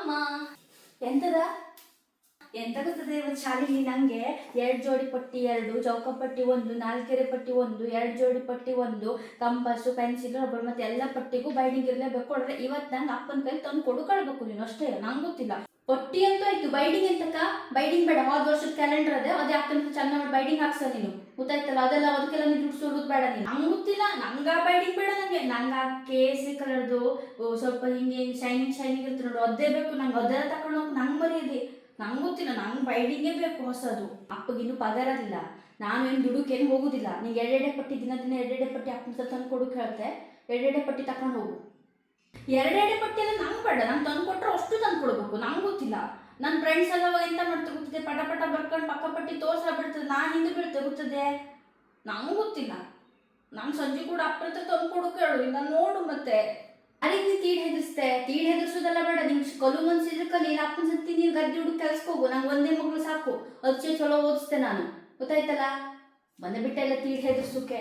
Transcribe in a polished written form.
ಅಮ್ಮ ಎಂತದ ಎಂತ ಗೊತ್ತದೆ ಇವತ್ತು ಶಾಲೆಯಲ್ಲಿ ನಂಗೆ 2 ಜೋಡಿ ಪಟ್ಟಿ 2, ಚೌಕಪಟ್ಟಿ 1, ನಾಲ್ಕೆರೆ ಪಟ್ಟಿ 1, 2 ಜೋಡಿ ಪಟ್ಟಿ 1, ಕಂಪಸ್ಸು ಪೆನ್ಸಿಲ್ ರಬ್ಬರ್ ಮತ್ತೆ ಎಲ್ಲ ಪಟ್ಟಿಗೂ ಬೈಡಿಂಗ್ ಇರಲೇಬೇಕು. ಕೊಡ್ರೆ ಇವತ್ತು ನಂಗೆ ಅಪ್ಪನ ಕೈ ತಂದು ಕೊಡು ಕಳ್ಬೇಕು ನೀನು ಅಷ್ಟೇ. ನಂಗೆ ಗೊತ್ತಿಲ್ಲ ಪಟ್ಟಿ ಅಂತೂ ಆಯ್ತು, ಬೈಡಿಂಗ್ ಎಂತಕ್ಕ? ಬೈಡಿಂಗ್ ಬೇಡ, ಹೋದ ವರ್ಷದ ಕ್ಯಾಲೆಂಡರ್ ಅದೇ ಅಕ್ಕನ ಚೆನ್ನಾಗಿ ಬೈಡಿಂಗ್ ಹಾಕ್ಸ ನೀನು, ಗೊತ್ತಾಯ್ತಲ್ಲ? ಅದೆಲ್ಲ ಅದಕ್ಕೆಲ್ಲ ನೀನು ದುಡ್ಡು ಸುಡುದು ಬೇಡ ನೀನು. ನಂಗೆ ಗೊತ್ತಿಲ್ಲ, ನಂಗೆ ಬೈಡಿಂಗ್ ಬೇಡ. ನಂಗೆ ಕೇಸರಿ ಕಲರ್ದು ಸ್ವಲ್ಪ ಹಿಂಗೆ ಶೈನಿಂಗ್ ಶೈನಿಂಗ್ ಇರುತ್ತೆ ನೋಡು, ಅದೇ ಬೇಕು ನಂಗೆ. ಅದೆಲ್ಲ ತಗೊಂಡು ಹೋಗಿ ನಂಗೆ ಬರೆಯೋದೆ. ನಂಗೆ ಗೊತ್ತಿಲ್ಲ, ನಂಗೆ ಬೈಡಿಂಗೇ ಬೇಕು ಹೊಸದು. ಅಪ್ಪಗಿನ್ನೂ ಪಗಾರದಿಲ್ಲ, ನಾನು ಏನು ದುಡುಕೇನು ಹೋಗುದಿಲ್ಲ. ನೀನು ಎರಡೆರಡೆ ಪಟ್ಟಿ ದಿನ ಎರಡೆರಡೆ ಪಟ್ಟಿ ಅಪ್ಪನ ತಂದು ಕೊಡೋಕೆ ಹೇಳ್ತೆ, ಎರಡೆರಡೆ ಪಟ್ಟಿ ತಗೊಂಡು ಹೋಗು. ಎರಡೆರಡೆ ಪಟ್ಟಿ ಎಲ್ಲ ನಂಗೆ ಬೇಡ, ನಂಗೆ ತಂದು ಕೊಟ್ಟರೆ ಅಷ್ಟು ತಂದು ಕೊಡ್ಬೇಕು. ನಂಗೆ ಗೊತ್ತಿಲ್ಲ, ನನ್ನ ಫ್ರೆಂಡ್ಸ್ ಎಲ್ಲ ಎಂತ ಮಾಡ್ತಾ ಗೊತ್ತಿದೆ, ಪಟ ಪಟ ಬರ್ಕೊಂಡು ಪಕ್ಕ ಪಟ್ಟಿ ತೋರ್ಸ ಬಿಡ್ತದೆ, ನಾನು ಹಿಂದೆ ಬೀಳ್ತೆ ಗೊತ್ತದೆ. ನಂಗೆ ಗೊತ್ತಿಲ್ಲ. ನಾನು ಸಂಜೆ ಕೂಡ ಅಪ್ಪನ ಹತ್ರ ತಂದು ಕೊಡೋಕೆ ಹೇಳು, ನಾನು ನೋಡು. ಮತ್ತೆ ಅದಕ್ಕೆ ನೀನು ತೀಡ್ ಹೆದರ್ಸೋದೆಲ್ಲ ಬೇಡ. ನಿಂಗೆ ಕಲು ಮನ್ಸಿದ್ರೆ ಕಲಿ, ಅಪ್ಪನ ಸತ್ತಿ ನೀನು ಗದ್ದೆ ಹುಡುಗಿ ಕೆಲ್ಸಕ್ಕೆ ಹೋಗು. ನಂಗೆ ಒಂದೇ ಮಗಳು ಸಾಕು, ಅದಕ್ಕೆ ಚಲೋ ಓದಿಸ್ತೆ ನಾನು, ಗೊತ್ತಾಯ್ತಲ್ಲ? ಬಂದೆ ಬಿಟ್ಟೆಲ್ಲ ತೀಡ್ ಹೆದರ್ಸೋಕೆ.